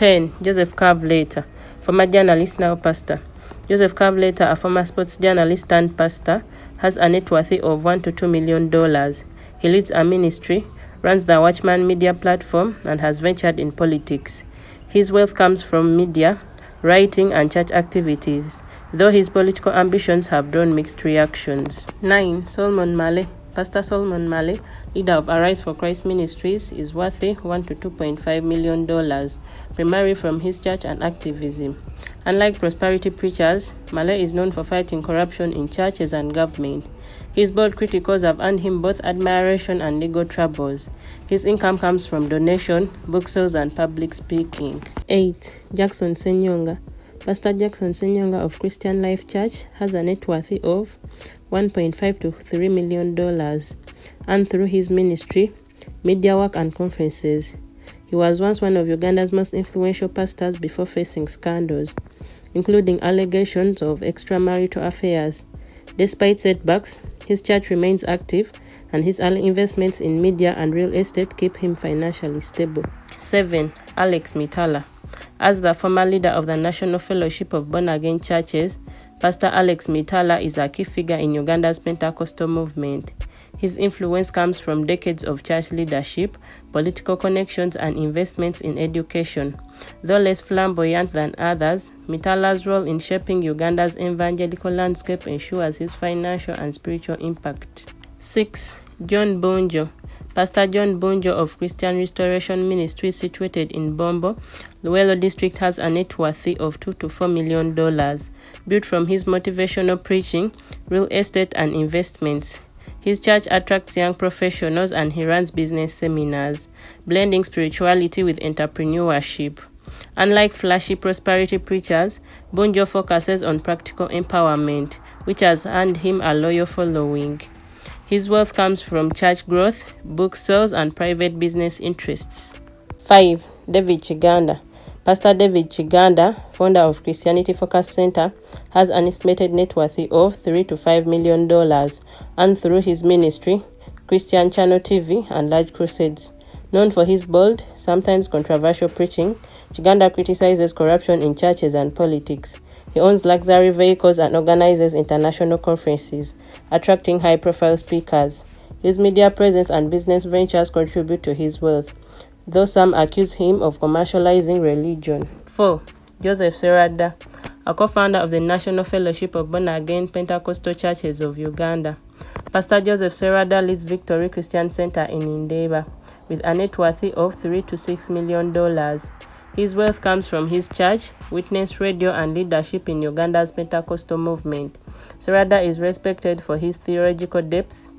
10. Joseph Kabuleta, former journalist, now pastor. Joseph Kabuleta, a former sports journalist turned pastor, has a net worth of $1 to $2 million. He leads a ministry, runs the Watchman media platform, and has ventured in politics. His wealth comes from media, writing, and church activities, though his political ambitions have drawn mixed reactions. 9. Solomon Male. Pastor Solomon Male, leader of Arise for Christ Ministries, is worthy $1 to $2.5 million, primarily from his church and activism. Unlike prosperity preachers, Male is known for fighting corruption in churches and government. His bold criticals have earned him both admiration and legal troubles. His income comes from donation, book sales, and public speaking. 8. Jackson Senyonga. Pastor Jackson Senyonga of Christian Life Church has a net worth of $1.5 to $3 million, and through his ministry, media work, and conferences. He was once one of Uganda's most influential pastors before facing scandals, including allegations of extramarital affairs. Despite setbacks, his church remains active, and his early investments in media and real estate keep him financially stable. 7. Alex Mitala. As the former leader of the National Fellowship of Born-Again Churches, Pastor Alex Mitala is a key figure in Uganda's Pentecostal movement. His influence comes from decades of church leadership, political connections, and investments in education. Though less flamboyant than others, Mitala's role in shaping Uganda's evangelical landscape ensures his financial and spiritual impact. 6. John Bunjo. Pastor John Bunjo of Christian Restoration Ministry situated in Bombo, Luwelo district, has a net worth of $2 to $4 million, built from his motivational preaching, real estate, and investments. His church attracts young professionals, and he runs business seminars, blending spirituality with entrepreneurship. Unlike flashy prosperity preachers, Bunjo focuses on practical empowerment, which has earned him a loyal following. His wealth comes from church growth, book sales, and private business interests. 5. David Kiganda. Pastor David Kiganda, founder of Christianity Focus Center, has an estimated net worth of $3 to $5 million, and through his ministry, Christian Channel TV, and large crusades. Known for his bold, sometimes controversial preaching, Kiganda criticizes corruption in churches and politics. He owns luxury vehicles and organizes international conferences, attracting high-profile speakers. His media presence and business ventures contribute to his wealth, though some accuse him of commercializing religion. 4. Joseph Serwadda, a co-founder of the National Fellowship of Born-Again Pentecostal Churches of Uganda. Pastor Joseph Serwadda leads Victory Christian Center in Indeba, with a net worth of $3 to $6 million. His wealth comes from his church, witness radio, and leadership in Uganda's Pentecostal movement. Serwadda is respected for his theological depth,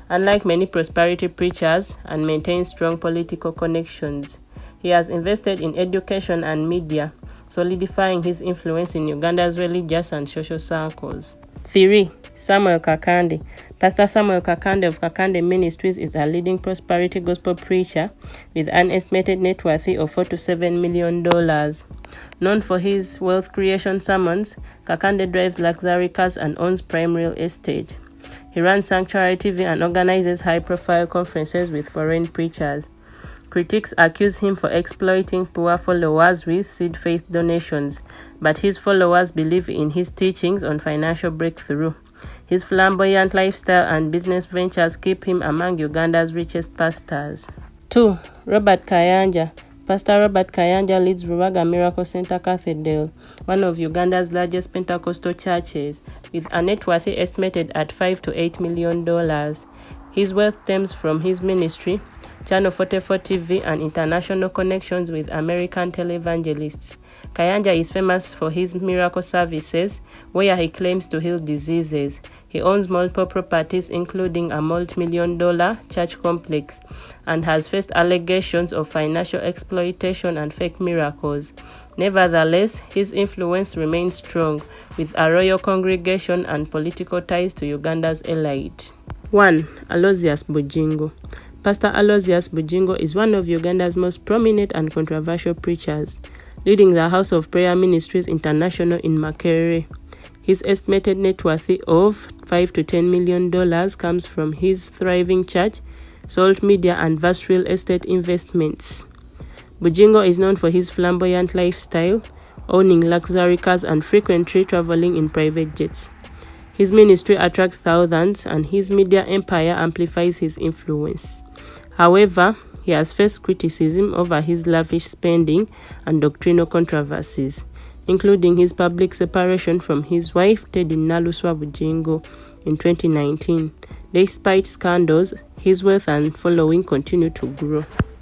unlike many prosperity preachers, and maintains strong political connections. He has invested in education and media, solidifying his influence in Uganda's religious and social circles. 3. Samuel Kakande. Pastor Samuel Kakande of Kakande Ministries is a leading prosperity gospel preacher with an estimated net worth of $4 to $7 million. Known for his wealth creation sermons, Kakande drives luxury cars and owns prime real estate. He runs Sanctuary TV and organizes high-profile conferences with foreign preachers. Critics accuse him for exploiting poor followers with seed faith donations, but his followers believe in his teachings on financial breakthrough. His flamboyant lifestyle and business ventures keep him among Uganda's richest pastors. 2. Robert Kayanja. Pastor Robert Kayanja leads Ruwaga Miracle Center Cathedral, one of Uganda's largest Pentecostal churches, with a net worth estimated at $5 to $8 million. His wealth stems from his ministry, Channel 44 TV, and international connections with American televangelists. Kayanja is famous for his miracle services, where he claims to heal diseases. He owns multiple properties, including a multi-million-dollar church complex, and has faced allegations of financial exploitation and fake miracles. Nevertheless, his influence remains strong, with a royal congregation and political ties to Uganda's elite. 1. Aloysius Bugingo. Pastor Aloysius Bugingo is one of Uganda's most prominent and controversial preachers, leading the House of Prayer Ministries International in Makerere. His estimated net worth of $5 to $10 million comes from his thriving church, salt media, and vast real estate investments. Bugingo is known for his flamboyant lifestyle, owning luxury cars and frequently traveling in private jets. His ministry attracts thousands, and his media empire amplifies his influence. However, he has faced criticism over his lavish spending and doctrinal controversies, including his public separation from his wife, Teddy Naluswa Bugingo, in 2019. Despite scandals, his wealth and following continue to grow.